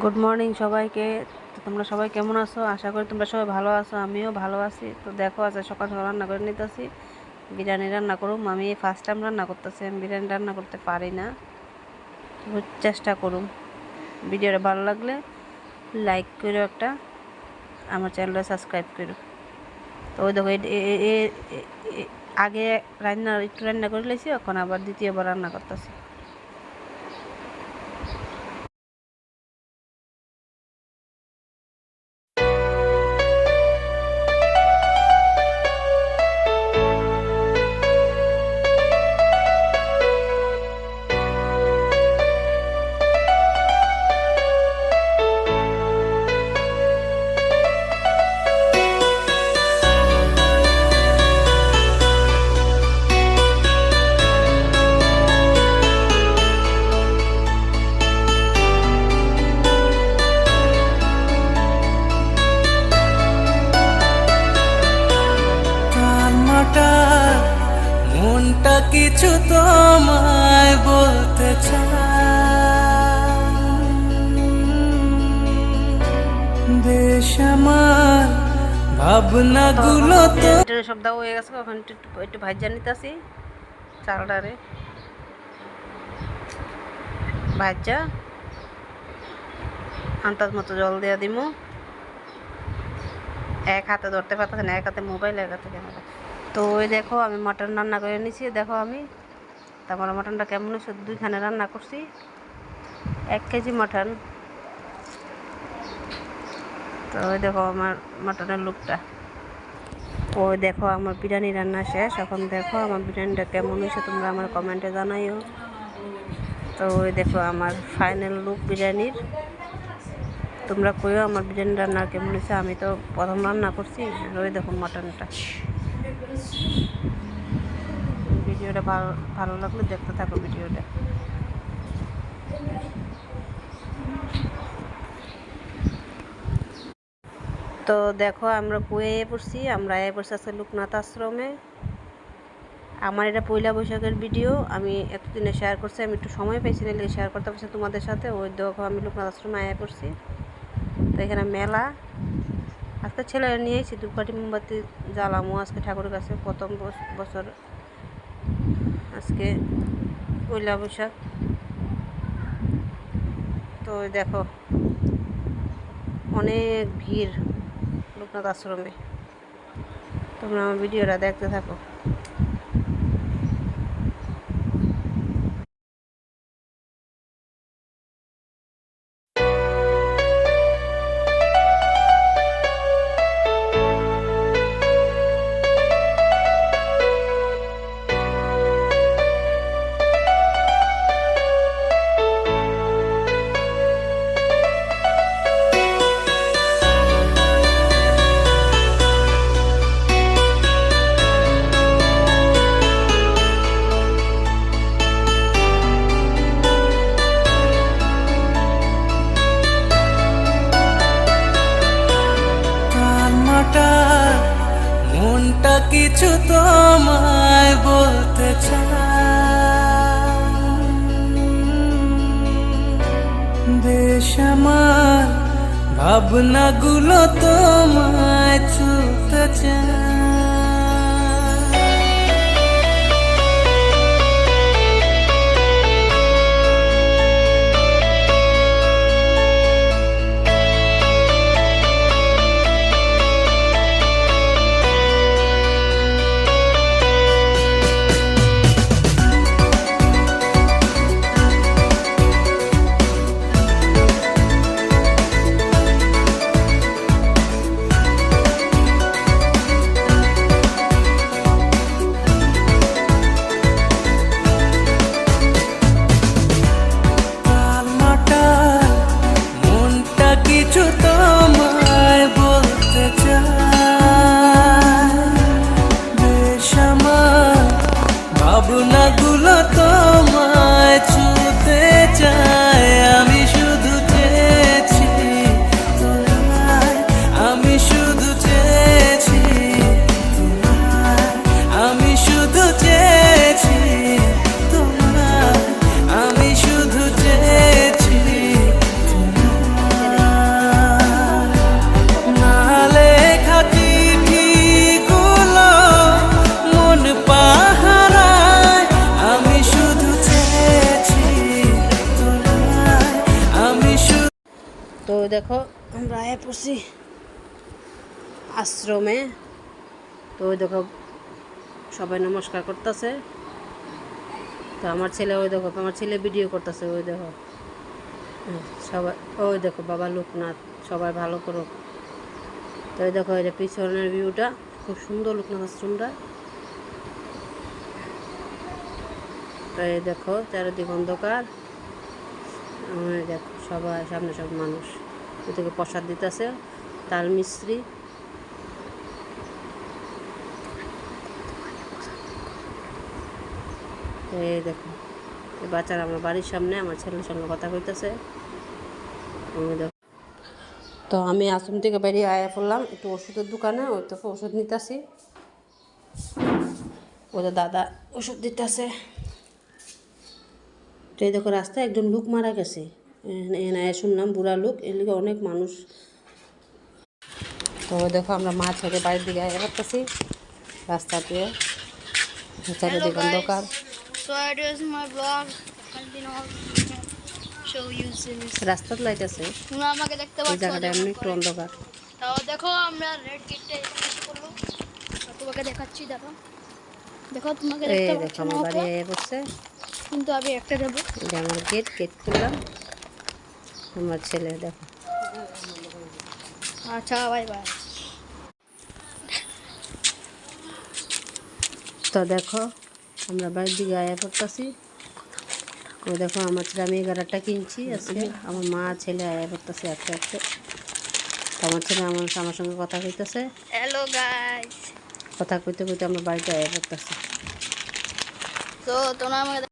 Good morning সবাইকে। তো তোমরা সবাই কেমন আছো? আশা করি তোমরা সবাই ভালো আছো, আমিও ভালো আছি। তো দেখো আজ সকাল সকাল রান্না করে নিতেছি, বিরিয়ানি রান্না করুম। আমি ফার্স্ট টাইম রান্না করতেছি, আমি বিরিয়ানি রান্না করতে পারি না, চেষ্টা করুম। ভিডিওটা ভালো লাগলে লাইক করো, একটা আমার চ্যানেলটা সাবস্ক্রাইব করো। তো ওই দেখো আগে একটু রান্না করে লেছি, এখন আবার দ্বিতীয়বার রান্না করতেছি। মনটা কিছু তোমায় বলতে চায়, বেশ আমার ভাবনাগুলো তো সব দাও হয়ে গেছে। এখন একটু ভাজা নিতেছি চালটারে, ভাজা আন্দাজ মতো জল দিয়ে দিমু। এক হাতে ধরতে পারতেছে না, এক হাতে মোবাইল, এক হাতে ক্যামেরা। তো ওই দেখো আমি মটন রান্না করে নিছি। দেখো আমি তারপরে মটনটা কেমন হয়েছে, দুইখানে রান্না করছি, 1 কেজি মটন। তো ওই দেখো আমার মটনের লুকটা। ওই দেখো আমার বিরিয়ানি রান্না শেষ। এখন দেখো আমার বিরিয়ানিটা কেমন হয়েছে, তোমরা আমার কমেন্টে জানাইও। তো ওই দেখো আমার ফাইনাল লুক বিরিয়ানির। তোমরা কইও আমার বিরিয়ানি রান্না কেমন হয়েছে। আমি তো প্রথম রান্না করছি। ওই দেখো মটনটা। ভিডিওটা ভালো লাগলে দেখতে থাকো ভিডিওটা। তো দেখো আমরা পড়ছি আজকে লোকনাথ আশ্রমে। আমার এটা পয়লা বৈশাখের ভিডিও, আমি এতদিনে শেয়ার করছি। আমি একটু সময় পেয়েছি না, শেয়ার করতে পারছি তোমাদের সাথে। ওই দেখো আমি লোকনাথ আশ্রমে পড়ছি। তো এখানে মেলা, আজকে ছেলেরা নিয়ে এসেছি ধূপকাঠি মোমবাতি জ্বালামো আজকে ঠাকুরের কাছে। প্রথম বছর আজকে পয়লা বৈশাখ। তো দেখো অনেক ভিড় লোকনাথ আশ্রমে। তোমরা আমার ভিডিওটা দেখতে থাকো। মনটা কিছু তোমায় বলতে চায়, বেশ আমার ভাবনাগুলো তোমায় ছুতে চায়। তো দেখো আমরা আয়া পড়ছি আশ্রমে। তো ওই দেখো সবাই নমস্কার করতেছে। তো আমার ছেলে ওই দেখো, আমার ছেলে ভিডিও করতেছে, ওই দেখো সবাই, ওই দেখো বাবা লোকনাথ, সবাই ভালো করো। তো ওই দেখো এটা পিছনের ভিউটা, খুব সুন্দর লোকনাথ আশ্রমটা। তো এই দেখো চারিদিক অন্ধকার, দেখো সবাই সামনে সব মানুষ ওদিকে প্রসাদ দিতেছে, তাল মিস্ত্রি। এই দেখো এই বাচ্চারা আমার বাড়ির সামনে আমার ছেলের সঙ্গে কথা কইতেছে। দেখো, তো আমি আশ্রম থেকে বেরিয়ে আয়া পড়লাম একটু ওষুধের দোকানে, ওই তো ওষুধ নিতেছি। ওদের দাদা ওষুধ দিতেছে। তো এই দেখো রাস্তায় একজন লোক মারা গেছে, এনায় শুনলাম বুড়া লোক, এর লিগে অনেক মানুষ। তো দেখো আমরা মা ছেড়ে বাড়ির দিকে আয়া করতেছি রাস্তা দিয়ে, চারিদিকে অন্ধকার। So it was my vlog. I'll show you this. রাস্তার লাইট আছে, তোমরা আমাকে দেখতে এই পাচ্ছ জায়গাটা এমনি একটু অন্ধকার। তাও দেখো আমরা রেড গেটে এসে পড়লো। তোমাকে দেখাচ্ছি, দেখো দেখো তোমাকে এই দেখতে দেখো পাচ্ছ আমার না বাড়ি আয়া পড়ছে, কিন্তু আমি একটা দেবো। এটা আমার গেট খুললাম। আমার ছেলে দেখো। আচ্ছা বাই বাই। তো দেখো আমরা বাড়ির দিকে আয়া পড়তেছি। ও দেখো আমার ছেলে, আমি 11টা কিনছি আজকে, আমার মা ছেলে আয়া পড়তেছে একটা একটা। তো আমার ছেলে আমার সঙ্গে কথা কইতেছে, হ্যালো গাইস। কথা কইতে কইতে আমরা বাড়িতে আয়া পড়তেছি। তো তোমরা আমাকে